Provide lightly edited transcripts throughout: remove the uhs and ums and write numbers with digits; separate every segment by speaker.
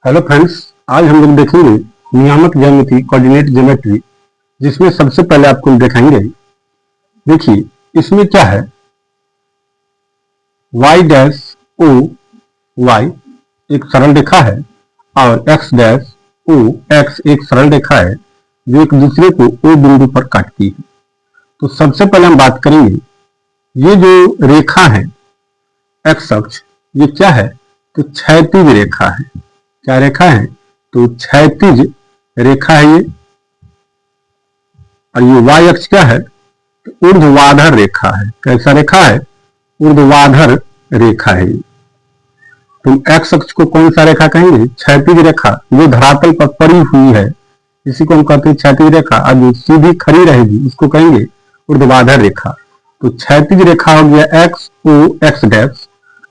Speaker 1: Hello friends, आज हम लोग देखेंगे नियामक ज्यामिति कोऑर्डिनेट ज्योमेट्री, जिसमें सबसे पहले आपको दिखाएंगे। देखिए इसमें क्या है, y डैश ओ y एक सरल रेखा है और x डैश ओ x एक सरल रेखा है जो एक दूसरे को o बिंदु पर काटती है। तो सबसे पहले हम बात करेंगे, ये जो रेखा है x अक्ष, ये क्या है, तो क्षैतिज रेखा है। क्या रेखा है, तो क्षैतिज रेखा है ये। और ये y अक्ष क्या है, तो ऊर्ध्वाधर रेखा है। कैसा रेखा है, ऊर्ध्वाधर रेखा है। तुम x अक्ष को कौन सा रेखा कहेंगे, क्षैतिज रेखा जो धरातल पर पड़ी हुई है, इसी को हम कहते हैं क्षैतिज रेखा। और जो सीधी खड़ी रहेगी उसको कहेंगे ऊर्ध्वाधर रेखा। तो क्षैतिज रेखा हो गया x o x डैश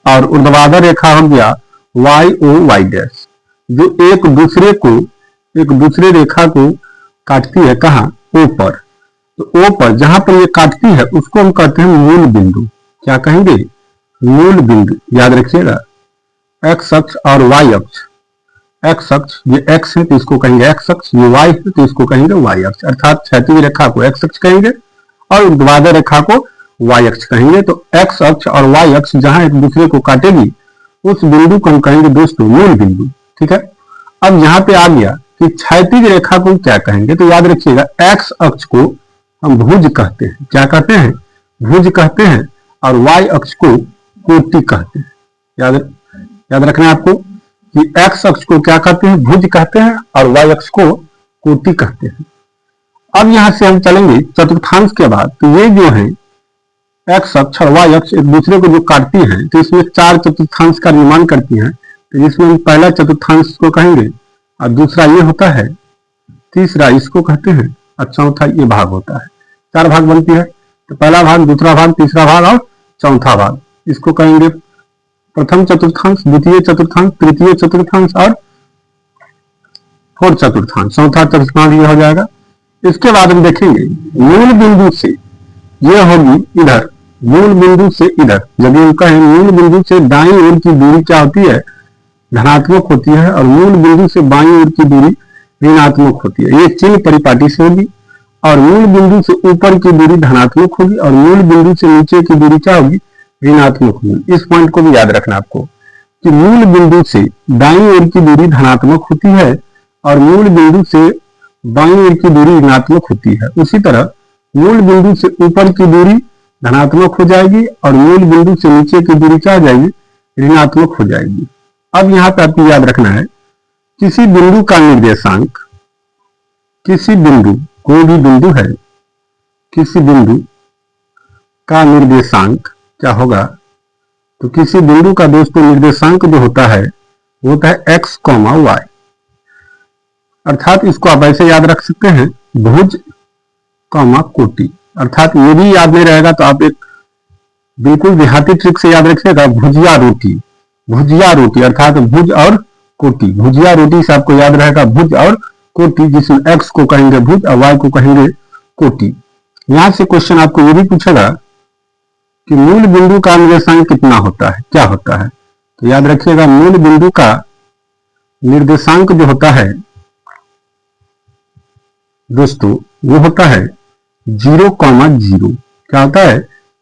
Speaker 1: और ऊर्ध्वाधर रेखा हो गया y o y डैश, जो एक दूसरे रेखा को काटती है। कहाँ, ओ पर। तो ओ पर जहां पर ये काटती है उसको हम कहते हैं मूल बिंदु। क्या कहेंगे, मूल बिंदु। याद रखिएगा, एक्स अक्ष और वाई अक्ष। एक्स अक्ष ये एक्स है तो इसको कहेंगे एक्स अक्ष, ये वाई है तो इसको कहेंगे वाई अक्ष। अर्थात क्षैतिज रेखा को एक्स अक्ष कहेंगे और ऊर्ध्वाधर रेखा को वाई अक्ष कहेंगे। तो एक्स अक्ष और वाई अक्ष जहां एक दूसरे को काटेगी उस बिंदु को हम कहेंगे दोस्तों मूल बिंदु। ठीक है। अब यहाँ पे आ गया कि क्षैतिज रेखा को क्या कहेंगे, तो याद रखिएगा एक्स अक्ष को हम भुज कहते हैं। क्या कहते हैं, भुज कहते हैं। और वाई अक्ष को कोटि कहते हैं। याद रखना है आपको कि एक्स अक्ष को क्या कहते हैं, भुज कहते हैं, और वाई अक्ष को कोटि कहते हैं। अब यहां से हम चलेंगे चतुर्थांश के बाद। तो ये जो है एक्स अक्ष और वाई अक्ष एक दूसरे को जो काटती हैं, तो इसमें चार चतुर्थांश का निर्माण करती हैं। तो जिसमें हम पहला चतुर्थांश को कहेंगे, और दूसरा ये होता है, तीसरा इसको कहते हैं, और चौथा ये भाग होता है। चार भाग बनती है। तो पहला भाग, दूसरा भाग, तीसरा भाग और चौथा भाग, इसको कहेंगे प्रथम चतुर्थांश, द्वितीय चतुर्थांश, तृतीय चतुर्थांश और फोर्थ चतुर्थांश। चौथा चतुर्थांश ये हो जाएगा। इसके बाद हम देखेंगे मूल बिंदु से, ये होगी इधर, मूल बिंदु से इधर। यदि हम कहें मूल बिंदु से दाईं ओर की दूरी क्या होती है, धनात्मक होती है, और मूल बिंदु से बाईं ओर की दूरी ऋणात्मक होती है। ये चिन्ह परिपाटी से होगी। और मूल बिंदु से ऊपर की दूरी धनात्मक होगी और मूल बिंदु से नीचे की दूरी क्या होगी, ऋणात्मक होगी। इस पॉइंट को भी याद रखना आपको कि मूल बिंदु से दाईं ओर की दूरी धनात्मक होती है और मूल बिंदु से बाईं ओर की दूरी ऋणात्मक होती है। उसी तरह मूल बिंदु से ऊपर की दूरी धनात्मक हो जाएगी और मूल बिंदु से नीचे की दूरी क्या हो जाएगी, ऋणात्मक हो जाएगी। अब यहाँ पे आपको याद रखना है, किसी बिंदु का निर्देशांक, किसी बिंदु, कोई भी बिंदु है, किसी बिंदु का निर्देशांक क्या होगा, तो किसी बिंदु का दोस्तों निर्देशांक जो होता है वो होता है एक्स कॉमा वाई। अर्थात इसको आप ऐसे याद रख सकते हैं, भुज कॉमा कोटि। अर्थात ये भी याद नहीं रहेगा तो आप एक बिल्कुल देहाती ट्रिक से याद रखिएगा, भुजिया रोटी। भुजिया रोटी अर्थात भुज और कोटि। भुजिया रोटी से आपको याद रहेगा भुज और कोटि, जिसमें एक्स को कहेंगे भुज और वाई को कहेंगे कोटि। यहां से क्वेश्चन आपको ये भी पूछेगा कि मूल बिंदु का निर्देशांक कितना होता है, क्या होता है। तो याद रखिएगा मूल बिंदु का निर्देशांक जो होता है दोस्तों, वो होता है 0,0। क्या होता है,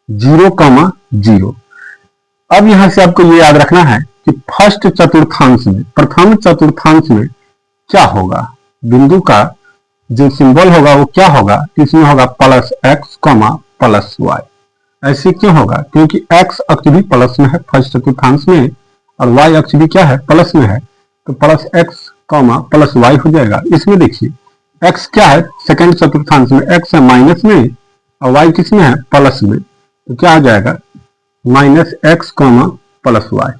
Speaker 1: 0,0। अब यहां से आपको ये याद रखना है कि फर्स्ट चतुर्थांश में, प्रथम चतुर्थांश में क्या होगा, बिंदु का जो सिंबल होगा वो क्या होगा, इसमें होगा plus X comma plus Y. ऐसे क्यों होगा, क्योंकि एक्स अक्ष भी प्लस में है फर्स्ट चतुर्थांश में और वाई अक्ष भी क्या है, प्लस में है। तो plus X comma plus Y हो जाएगा। इसमें देखिए एक्स क्या है, सेकंड चतुर्थांश में एक्स है माइनस में और वाई किस में है, प्लस में। तो क्या हो जाएगा, minus X comma plus Y.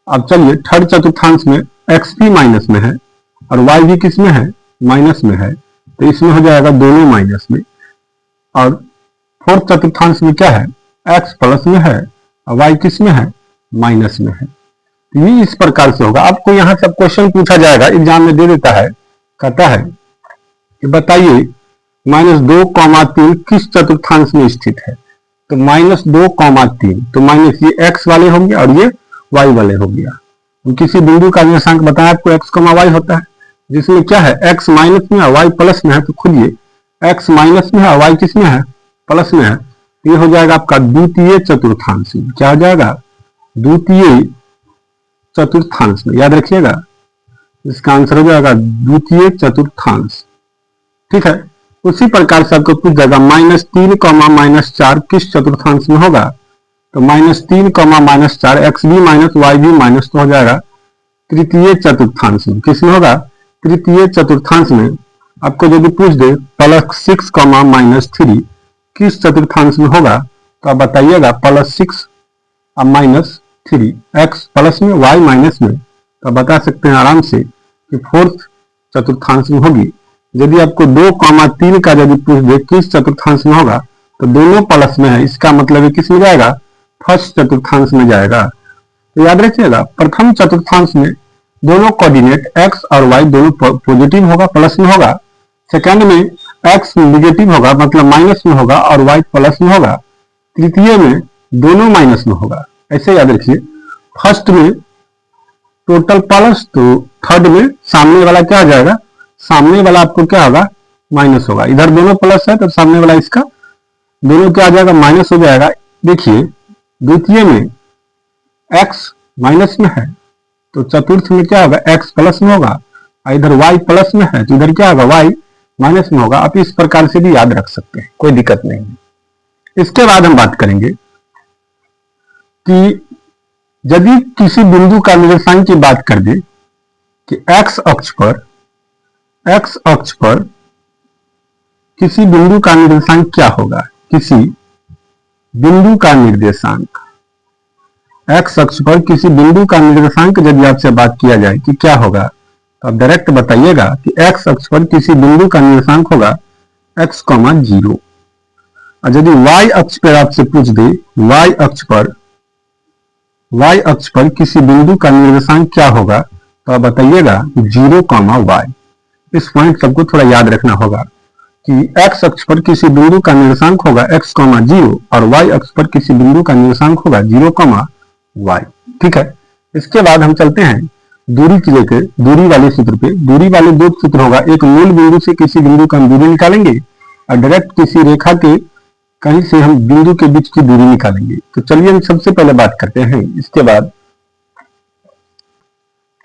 Speaker 1: अब चलिए थर्ड चतुर्थांश में एक्स भी माइनस में है और वाई भी किस में है, माइनस में है। तो इसमें हो जाएगा दोनों माइनस में। और फोर्थ चतुर्थांश में क्या है, एक्स प्लस में है और वाई किस में है, माइनस में है। तो ये इस प्रकार से होगा। आपको यहाँ से क्वेश्चन पूछा जाएगा, एग्जाम में दे देता है, कहता है कि बताइए -2,3 किस चतुर्थांश में स्थित है। तो -2,3, तो माइनस ये एक्स वाले हो गया और ये वाई वाले हो गया। किसी बिंदु का निर्देशांक बताया आपको x, y होता है, जिसमें क्या है x माइनस में है y प्लस में है, तो खुद ये x माइनस में है y किस में है प्लस में है, ये हो जाएगा आपका द्वितीय चतुर्थांश में। क्या हो जाएगा? द्वितीय चतुर्थांश में, याद रखिएगा इसका आंसर हो जाएगा द्वितीय चतुर्थांश। ठीक है, उसी प्रकार से आपको पूछ जाएगा -3, -4 किस चतुर्थांश में होगा, तो -3, -4 x भी माइनस y भी माइनस, तो हो जाएगा तृतीय चतुर्थांश में। किस में होगा? तृतीय चतुर्थांश में। आपको यदि पूछ दे +6, -3 किस चतुर्थांश में होगा, तो आप बताइएगा +6 और -3, x प्लस में y माइनस में, तो बता सकते हैं आराम से कि फोर्थ चतुर्थांश में होगी। यदि आपको 2, 3 का यदि पूछ दे किस चतुर्थांश में होगा, तो दोनों प्लस में है, इसका मतलब है किस में जाएगा? फर्स्ट चतुर्थांश में जाएगा। तो याद रखिएगा प्रथम चतुर्थांश में दोनों कोऑर्डिनेट x और y दोनों पॉजिटिव होगा, प्लस में होगा। सेकंड में x निगेटिव होगा, मतलब माइनस में होगा, और y प्लस में होगा। तृतीय में दोनों माइनस में होगा। ऐसे याद रखिए, फर्स्ट में टोटल प्लस, तो थर्ड में सामने वाला क्या हो जाएगा? सामने वाला आपको क्या होगा? माइनस होगा। इधर दोनों प्लस है तो सामने वाला इसका दोनों क्या आ जाएगा? माइनस हो जाएगा। देखिए द्वितीय में x माइनस में है, तो चतुर्थ में क्या होगा? x प्लस में होगा, और इधर y प्लस में है, तो इधर क्या होगा? y माइनस में होगा। आप इस प्रकार से भी याद रख सकते हैं, कोई दिक्कत नहीं है। इसके बाद हम बात करेंगे कि यदि किसी बिंदु का निर्देशांक की बात कर दे कि x अक्ष पर किसी बिंदु का निर्देशांक क्या होगा? किसी बिंदु का निर्देशांक x अक्ष पर किसी बिंदु का निर्देशांक यदि आपसे बात किया जाए कि क्या होगा, तो आप डायरेक्ट बताइएगा कि x अक्ष पर किसी बिंदु का निर्देशांक होगा x, 0। और यदि y अक्ष पर आपसे पूछ दे y अक्ष पर किसी बिंदु का निर्देशांक क्या होगा, तो आप बताइएगा 0, y। इस पॉइंट सबको थोड़ा याद रखना होगा कि x अक्ष पर किसी बिंदु का निर्देशांक होगा x, 0, और y अक्ष पर किसी बिंदु का निर्देशांक होगा 0, y। ठीक है, इसके बाद हम चलते हैं दूरी की लेकर दूरी वाले सूत्र पे। दूरी वाले दो सूत्र होगा, एक मूल बिंदु से किसी बिंदु का हम दूरी निकालेंगे, और डायरेक्ट किसी रेखा के कहीं से हम बिंदु के बीच की दूरी निकालेंगे। तो चलिए हम सबसे पहले बात करते हैं। इसके बाद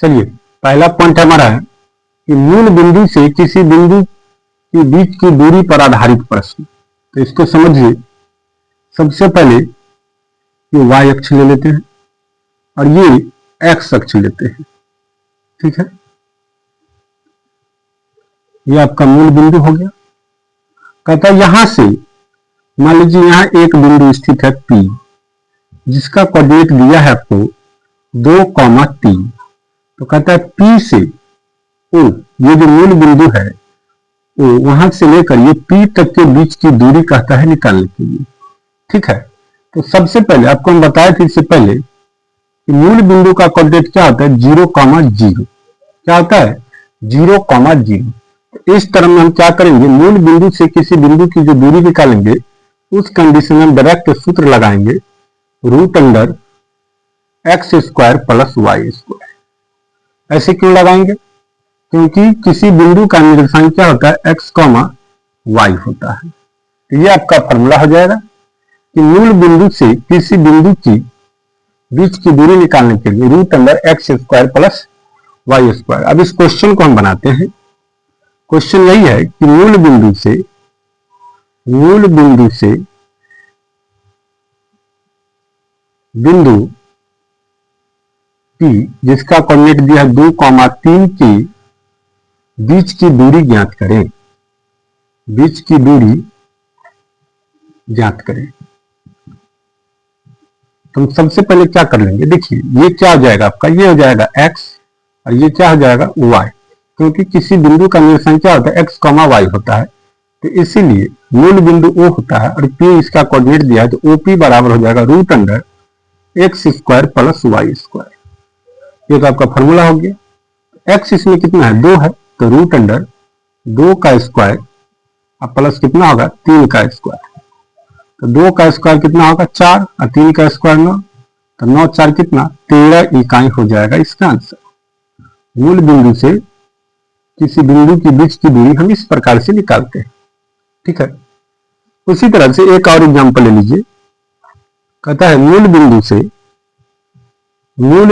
Speaker 1: चलिए पहला पॉइंट हमारा है कि मूल बिंदु से किसी बिंदु के बीच की दूरी पर आधारित प्रश्न। तो इसको समझिए, सबसे पहले ये y अक्ष ले लेते हैं और ये x अक्ष लेते हैं। ठीक है, ये आपका मूल बिंदु हो गया। कहता है यहां से मान लीजिए यहां एक बिंदु स्थित है P, जिसका कोऑर्डिनेट दिया है आपको 2, 3। तो कहता है P से O, ये जो मूल बिंदु है O, वहां से लेकर ये P तक के बीच की दूरी कहता है निकालने के लिए। ठीक है, तो सबसे पहले आपको हम बताए थे इससे पहले कि मूल बिंदु का कोऑर्डिनेट क्या होता है? 0, 0। क्या होता है? 0, 0। तो इस टर्म में हम क्या करेंगे? मूल बिंदु से किसी बिंदु की जो दूरी निकालेंगे उस कंडीशन में हम डायरेक्ट सूत्र लगाएंगे √x² + y²। ऐसे क्यों लगाएंगे? क्योंकि किसी बिंदु का निर्देशांक क्या होता है? x, y होता है। तो ये आपका फॉर्मूला हो जाएगा कि मूल बिंदु से किसी बिंदु की बीच की दूरी निकालने के लिए √x² + y²। अब इस क्वेश्चन को हम बनाते हैं। क्वेश्चन यही है कि मूल बिंदु से बिंदु P, जिसका कोऑर्डिनेट दिया है 2, 3 के बीच की दूरी ज्ञात करें। बीच की दूरी ज्ञात करें। तो हम सबसे पहले क्या कर लेंगे? देखिए ये क्या हो जाएगा आपका? ये हो जाएगा x और ये क्या हो जाएगा? y। क्योंकि किसी बिंदु का निर्देशांक क्या होता है? x, y होता है। तो इसीलिए मूल बिंदु O होता है और P इसका कोऑर्डिनेट दिया है, तो OP बराबर हो जाएगा √x² + y²। ये तो आपका फॉर्मूला हो गया। x इसमें कितना है? 2 है, तो √2 का स्क्वायर और प्लस कितना होगा? 3 का स्क्वायर। तो 2 का स्क्वायर कितना होगा? 4 और 3 का स्क्वायर 9। तो 9 4 कितना 13 इकाई हो जाएगा इसका आंसर। मूल बिंदु से किसी बिंदु के बीच की दूरी हम इस प्रकार से निकालते हैं। ठीक है, उसी तरह से एक और एग्जांपल ले लीजिए। कहता है मूल बिंदु से बिंदु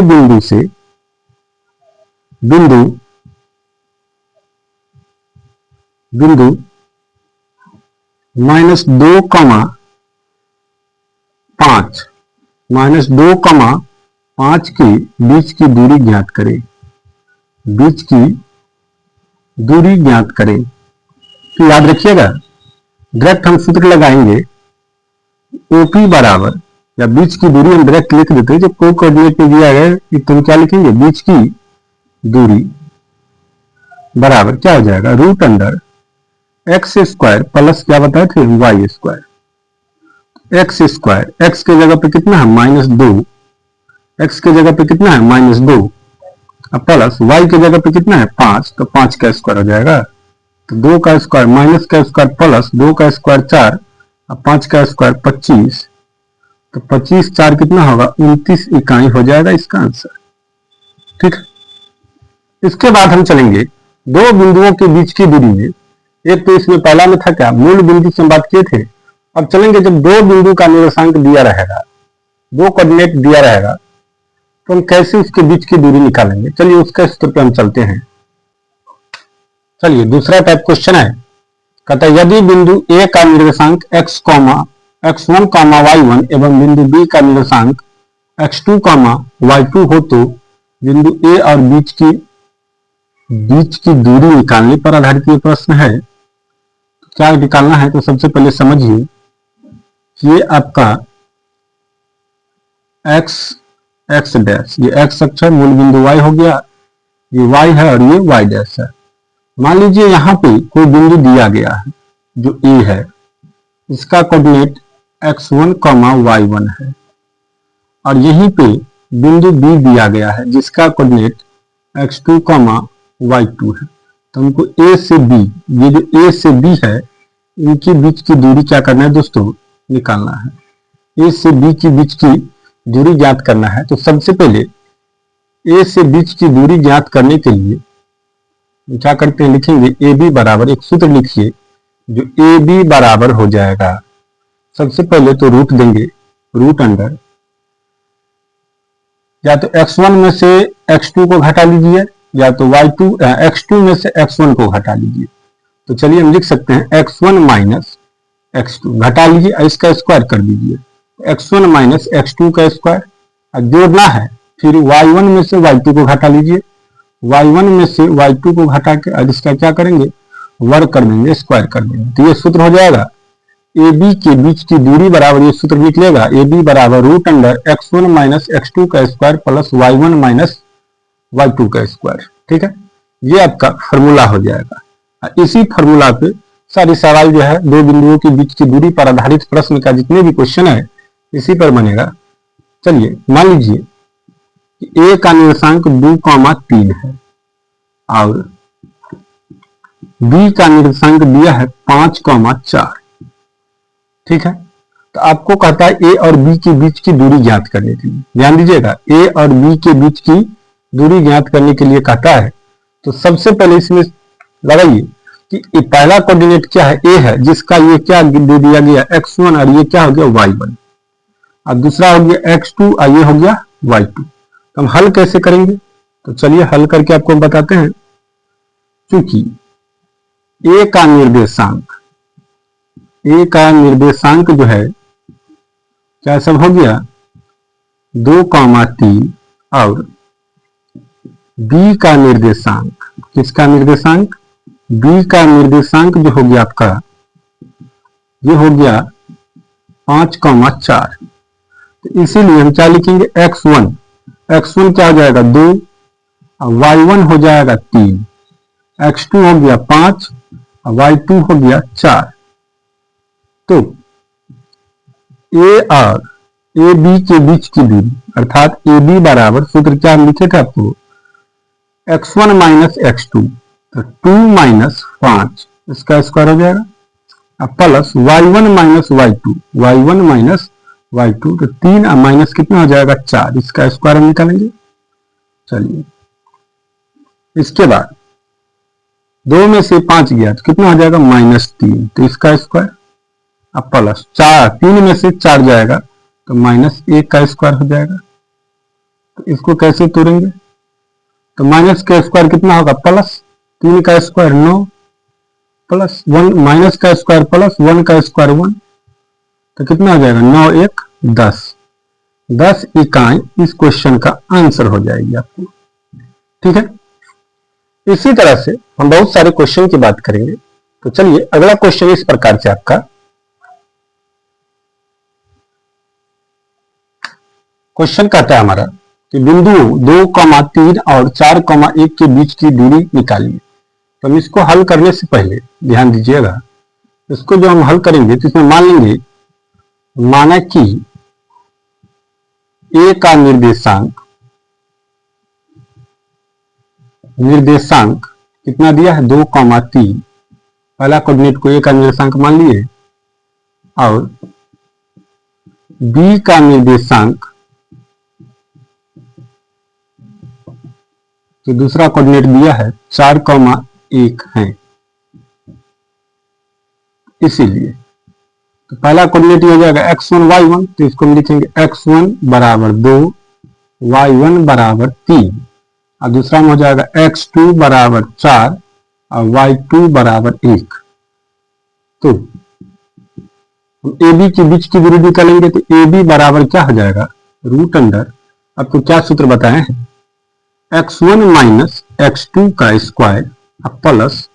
Speaker 1: -2,5 -2,5 के बीच की दूरी ज्ञात करें। बीच की दूरी ज्ञात करें। तो याद रखिएगा, डायरेक्ट हम सूत्र लगाएंगे ओपी बराबर, या बीच की दूरी हम डायरेक्ट लिख देते हैं। जब कोई कोऑर्डिनेट में दिया गया तो हम क्या लिखेंगे, बीच की दूरी बराबर क्या हो जाएगा, √x² प्लस क्या बताया थे, y²। x², x के जगह पे कितना है -2, x के जगह पे कितना है -2, अब प्लस y के जगह पे कितना है 5, तो 5 का स्क्वायर हो जाएगा। तो 2 का स्क्वायर माइनस का स्क्वायर प्लस 2 का स्क्वायर 4, अब 5 का स्क्वायर 25, तो 25 4 कितना होगा 29 इकाई हो जाएगा इसका आंसर। ठीक है, इसके बाद हम चलेंगे दो बिंदुओं के बीच की दूरी में। एक तो इसमें पहला में था क्या, मूल बिंदु से हम बात किए थे। अब चलेंगे जब दो बिंदु का निर्देशांक दिया रहेगा, दो कोऑर्डिनेट दिया रहेगा, तो हम कैसे उसके बीच की दूरी निकालेंगे। चलिए उसके सूत्र पे हम चलते हैं। चलिए दूसरा टाइप क्वेश्चन है, कहता है यदि बिंदु ए का निर्देशांक x1, y1 एवं बिंदु बी का निर्देशांक x2, y2 हो तो बिंदु ए और बीच की दूरी निकालने पर आधारित ये प्रश्न है। क्या निकालना है, तो सबसे पहले समझिए ये आपका x डैश, ये x अक्ष है, मूल बिंदु y हो गया, ये y है और ये y डैश है। मान लीजिए यहाँ पे कोई बिंदु दिया गया है जो A है, इसका कोऑर्डिनेट x1, y1 है, और यहीं पे बिंदु B दिया गया है जिसका कोऑर्डिनेट x2, y2 है। तो हमको A से B, ये जो A से B है इनके बीच की दूरी क्या करना है दोस्तों, निकालना है। A से B के बीच की दूरी ज्ञात करना है। तो सबसे पहले A से बीच की दूरी ज्ञात करने के लिए क्या करते हैं, लिखेंगे AB बराबर, एक सूत्र लिखिए जो AB बराबर हो जाएगा। सबसे पहले तो रूट देंगे, रूट अंडर, या तो x1 में से x2 को घटा लीजिए, या तो x2 में से x1 को घटा लीजिए। तो चलिए हम लिख सकते हैं x1 माइनस x2, घटा लीजिए, इसका स्क्वायर कर दीजिए, x1 माइनस x2 का स्क्वायर। अब जोड़ना है, फिर y1 में से y2 को घटा लीजिए, y1 में से y2 को घटा के अब इसका क्या करेंगे, वर्ग कर देंगे, स्क्वायर कर देंगे। तो ये सूत्र हो जाएगा AB के बीच की दूरी बराबर, ये सूत्र निकलेगा AB बराबर root under x1 minus x2 का square plus y1 minus y2 का स्क्वायर। ठीक है, ये आपका फॉर्मूला हो जाएगा। इसी फॉर्मूला पे सारे सवाल जो है दो बिंदुओं के बीच की दूरी पर आधारित प्रश्न का जितने भी क्वेश्चन है इसी पर बनेगा। चलिए मान लीजिए कि A का निर्देशांक 2,3 है और B का निर्देशांक दिया है 5,4। ठीक है, तो आपको कहता है A और B के बीच की दूरी ज्ञात करने के लिए। ध्यान दीजिएगा, A और B के बीच की दूरी ज्ञात करने के लिए कहता है। तो सबसे पहले इसमें लगाइए कि पहला कोऑर्डिनेट क्या है, A है, जिसका ये क्या दे दिया गया x1 और ये क्या हो गया y1, और दूसरा हो गया x2 और ये हो गया y2। तो हम हल कैसे करेंगे, तो चलिए हल करके आपको बताते हैं। क्योंकि A का निर्देशांक जो है क्या सब हो गया 2,3, और B का निर्देशांक, किसका निर्देशांक, B का निर्देशांक जो हो गया आपका ये हो गया 5,4। तो इसीलिए हम क्या लिखेंगे x1 क्या हो जाएगा 2, y1 हो जाएगा 3, x2 हो गया 5, y2 हो गया 4। तो A और AB के बीच की दूरी अर्थात AB बराबर, सूत्र क्या लिखे थे आपको, x1 माइनस x2, तो 2 माइनस 5 इसका स्क्वायर हो जाएगा, अब plus y1 minus y2, y1 minus y2, तो 3 और माइनस कितना हो जाएगा 4, इसका स्क्वायर हम निकालेंगे। चलिए इसके बाद 2 में से 5 गया तो कितना हो जाएगा -3, तो इसका स्क्वायर, अब प्लस 4, 3 में से 4 जाएगा तो -1 का स्क्वायर हो जाएगा। तो इसको कैसे तोड़ेंगे, तो माइनस का स्क्वायर कितना होगा प्लस 3 का स्क्वायर 9, प्लस 1 माइनस का स्क्वायर प्लस 1 का स्क्वायर 1, तो कितना हो जाएगा 9 1 10, 10 इकाई इस क्वेश्चन का आंसर हो जाएगी आपको। ठीक है, इसी तरह से हम बहुत सारे क्वेश्चन की बात करेंगे। तो चलिए अगला क्वेश्चन इस प्रकार से आपका, क्वेश्चन कहता है हमारा कि बिंदुओं 2, 3 और 4, 1 के बीच की दूरी निकालिए। तो हम इसको हल करने से पहले ध्यान दीजिएगा, इसको जो हम हल करेंगे तो इसमें मान लेंगे, माना कि ए का निर्देशांक कितना दिया है 2, 3, पहला कोऑर्डिनेट को ए का निर्देशांक मान लिए, और बी का निर्देशांक जो दूसरा कोऑर्डिनेट दिया है 4, 1 है। इसीलिए तो पहला कोऑर्डिनेट हो जाएगा x1 y1, तो इसको हम लिखेंगे x1 बराबर 2, y1 बराबर 3, और दूसरा में हो जाएगा x2 बराबर 4 और y2 बराबर 1। तो हम AB के बीच की दूरी निकालेंगे, तो AB बराबर क्या हो जाएगा रूट अंडर, आपको क्या सूत्र बताए हैं, x1 माइनस x2 का स्क्वायर प्लस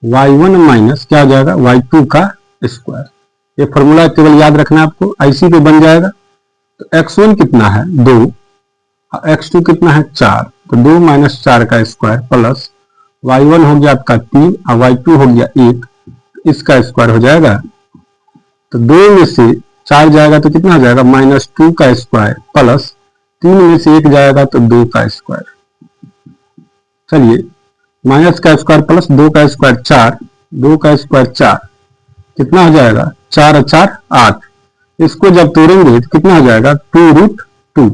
Speaker 1: y1 माइनस क्या हो जाएगा y2 का स्क्वायर। ये फॉर्मूला केवल याद रखना आपको, IC पे बन जाएगा। तो x1 कितना है 2 और x2 कितना है 4, तो 2 माइनस 4 का स्क्वायर प्लस y1 हो गया आपका 3 और y2 हो गया 1, इसका स्क्वायर हो जाएगा। तो 2 में से 4 जाएगा तो कितना हो जाएगा -2 का स्क्वायर प्लस 3 में से 1 जाएगा तो 2 का स्क्वायर। चलिए माइनस का स्क्वायर प्लस 2 का स्क्वायर 4, 2 का स्क्वायर 4, कितना हो जाएगा 4 और 4 8, इसको जब तोड़ेंगे तो कितना हो जाएगा 2√2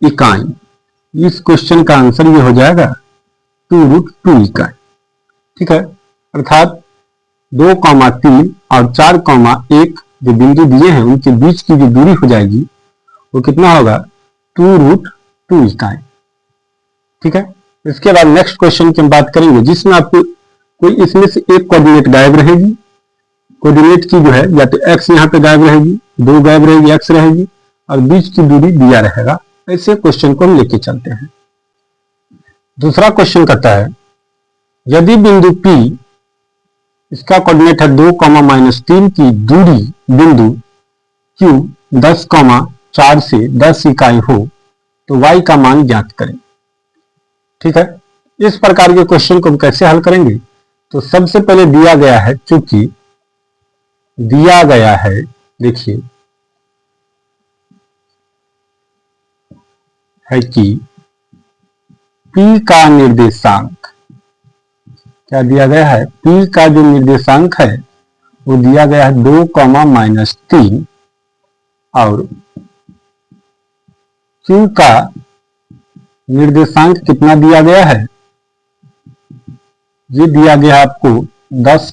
Speaker 1: इकाई। इस क्वेश्चन का आंसर ये हो जाएगा 2√2 इकाई। ठीक है, अर्थात 2, 3 और 4, 1 जो बिंदु दिए हैं उनके बीच की जो दूरी हो जाएगी वो कितना होगा 2√2 इकाई। ठीक है, इसके बाद नेक्स्ट क्वेश्चन की हम बात करेंगे जिसमें आपको कोई इसमें से एक कोऑर्डिनेट गायब रहेगी, कोऑर्डिनेट की जो है या तो x यहाँ पे गायब रहेगी, 2 गायब रहेगी, x रहेगी और बीच की दूरी दिया रहेगा। ऐसे क्वेश्चन को हम लेके चलते हैं। दूसरा क्वेश्चन कहता है यदि बिंदु P, इसका कोऑर्डिनेट है 2, -3 की दूरी बिंदु Q 10, 4 से 10 इकाई हो तो y का मान ज्ञात करें। ठीक है, इस प्रकार के क्वेश्चन को हम कैसे हल करेंगे, तो सबसे पहले दिया गया है, चूंकि दिया गया है, देखिए है कि P का निर्देशांक क्या दिया गया है, P का जो निर्देशांक है वो दिया गया है 2, -3 और Q का निर्देशांक कितना दिया गया है, ये दिया गया आपको 10,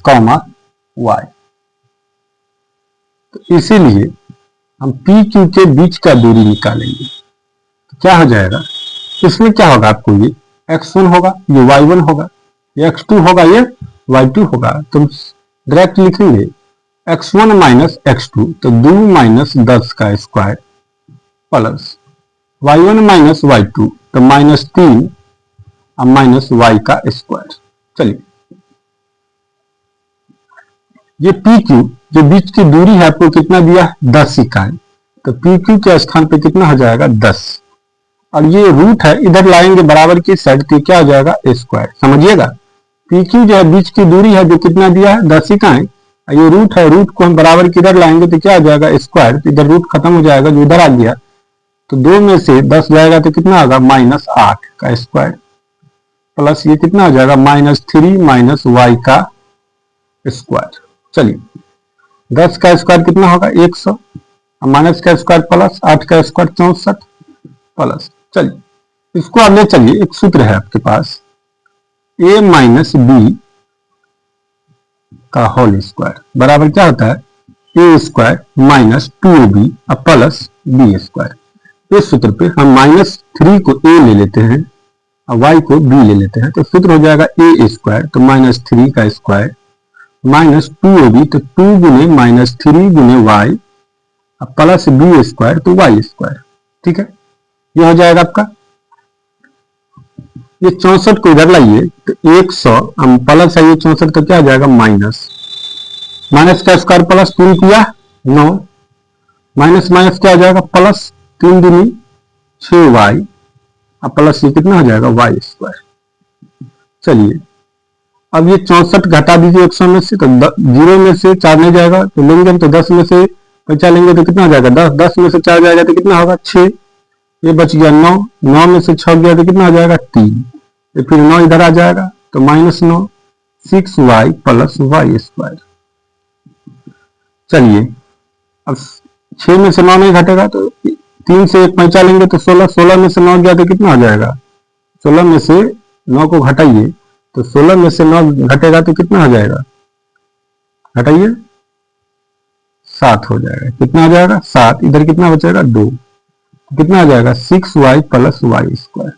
Speaker 1: y। तो इसीलिए हम PQ के बीच का दूरी निकालेंगे। तो क्या हो जाएगा, इसमें क्या होगा आपको, ये x1 होगा, ये y1 होगा, ये x2 होगा, ये y2 होगा। तो डायरेक्ट लिखेंगे x1 माइनस x2, तो 2 माइनस 10 का square plus y1 minus y2, तो -3 और माइनस y का स्क्वायर। चलिए ये PQ जो बीच की दूरी है आपको कितना दिया है 10 इकाई, तो PQ के स्थान पे कितना हो जाएगा 10, और ये रूट है इधर लाएंगे बराबर की साइड, तो क्या हो जाएगा स्क्वायर। समझिएगा PQ जो है बीच की दूरी है जो कितना दिया है 10 इकाई, ये रूट है, रूट को हम बराबर की इधर लाएंगे तो क्या हो जाएगा स्क्वायर, तो इधर रूट खत्म हो जाएगा जो इधर आ गया, तो 2 में से 10 जाएगा तो कितना होगा -8 का स्क्वायर प्लस ये कितना हो जाएगा -3 माइनस y का स्क्वायर। चलिए 10 का स्क्वायर कितना होगा 100 माइनस का स्क्वायर प्लस 8 का स्क्वायर 64 प्लस, चलिए इसको आप ले चलिए, एक सूत्र है आपके पास a माइनस बी का होल स्क्वायर बराबर क्या होता है A square minus 2ab plus B square. इस सूत्र पे हम -3 को a ले लेते हैं और y को b ले लेते हैं, तो सूत्र हो जाएगा a स्क्वायर तो -3 का स्क्वायर माइनस 2ab तो 2 गुने -3 गुने y प्लस बी स्क्वायर तो y स्क्वायर। ठीक है, ये हो जाएगा आपका। ये 64 को इधर लाइए तो 100 हम प्लस है, ये 64 तो क्या आ जाएगा माइनस, माइनस का स्क्वायर प्लस 3 किया 9 माइनस माइनस क्या आ जाएगा प्लस 3 दूनी 6y प्लस ये कितना हो जाएगा y स्क्वायर। चलिए अब ये 64 घटा दीजिए 100 में से, तो 0 में से 4 नहीं जाएगा तो लेंगे तो 10 में से 5 लेंगे तो कितना हो जाएगा 10, 10 में से 4 जाएगा तो कितना होगा 6, ये बच गया 9, 9 में से 6 गया तो कितना हो जाएगा 3, ये फिर 9 इधर आ जाएगा तो -9 6y प्लस y स्क्वायर। चलिए अब 6 में से 9 नहीं घटेगा तो 3 से 1 पैंचा लेंगे तो 16, 16 में से 9 गया तो कितना हो जाएगा, 16 में से 9 को घटाइए तो 16 में से 9 घटेगा तो कितना हो जाएगा, घटाइए 7 हो जाएगा, कितना हो जाएगा 7, इधर कितना बचेगा 2, कितना आ जाएगा 6y प्लस y स्क्वायर।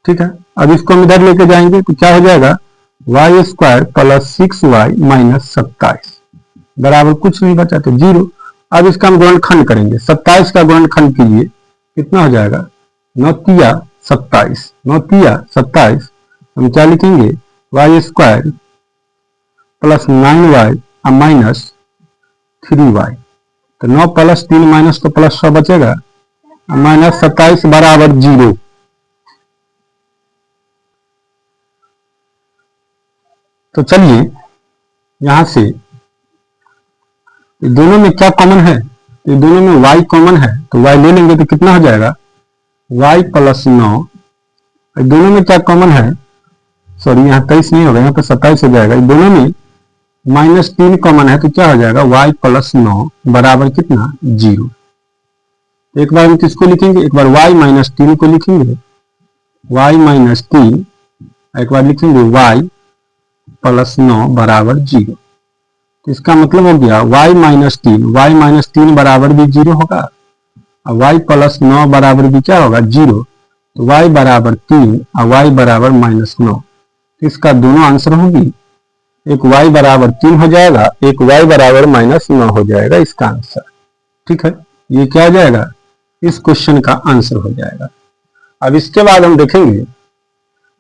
Speaker 1: ठीक है, अब इसको हम इधर लेके जाएंगे तो क्या हो जाएगा y square plus 6y minus 27 बराबर कुछ नहीं बचा तो 0। अब इसका हम गुणनखंड करेंगे, 27 का गुणनखंड कीजिए कितना हो जाएगा 9 तिया 27, 9 तिया 27, हम क्या लिखेंगे y square plus 9y minus 3y, तो 9 प्लस 3 माइनस तो प्लस 6 बचेगा माइनस 27 बराबर 0। तो चलिए यहां से दोनों में क्या कॉमन है, ये दोनों में y कॉमन है तो y ले लेंगे तो कितना हो जाएगा y प्लस 9, दोनों में क्या कॉमन है, सॉरी यहाँ 23 नहीं होगा, यहाँ पे 27 हो जाएगा, दोनों में -3 कॉमन है तो क्या हो जाएगा y प्लस 9 बराबर कितना 0। एक बार हम किसको लिखेंगे, एक बार y माइनस 3 को लिखेंगे, y माइनस 3, एक बार लिखेंगे y प्लस 9 बराबर 0। तो इसका मतलब हो गया y माइनस 3 बराबर भी 0 होगा और y प्लस 9 बराबर भी क्या होगा 0, तो y बराबर 3 और y बराबर -9, इसका दोनों आंसर होगी, एक y बराबर 3 हो जाएगा, एक y बराबर -9 हो जाएगा इसका आंसर। ठीक है, ये क्या हो जाएगा इस क्वेश्चन का आंसर हो जाएगा। अब इसके बाद हम देखेंगे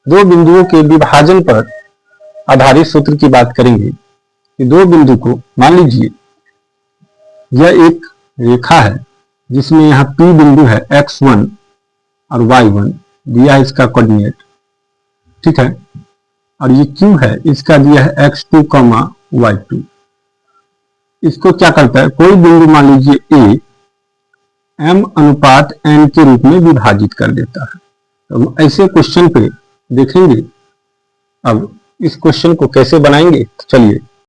Speaker 1: दो बिंदुओं के विभाजन पर आधारित सूत्र की बात करेंगे कि दो बिंदु को मान लीजिए यह एक रेखा है जिसमें यहाँ P बिंदु है x1 और y1 दिया है इसका कोऑर्डिनेट। ठीक है, और ये Q है इसका दिया है x2, y2। इसको क्या करता है, कोई बिंदु मान लीजिए A m अनुपात n के रूप में विभाजित कर देता है। तो ऐसे क्वेश्चन पे देखेंगे अब इस क्वेश्चन को कैसे बनाएंगे। तो चलिए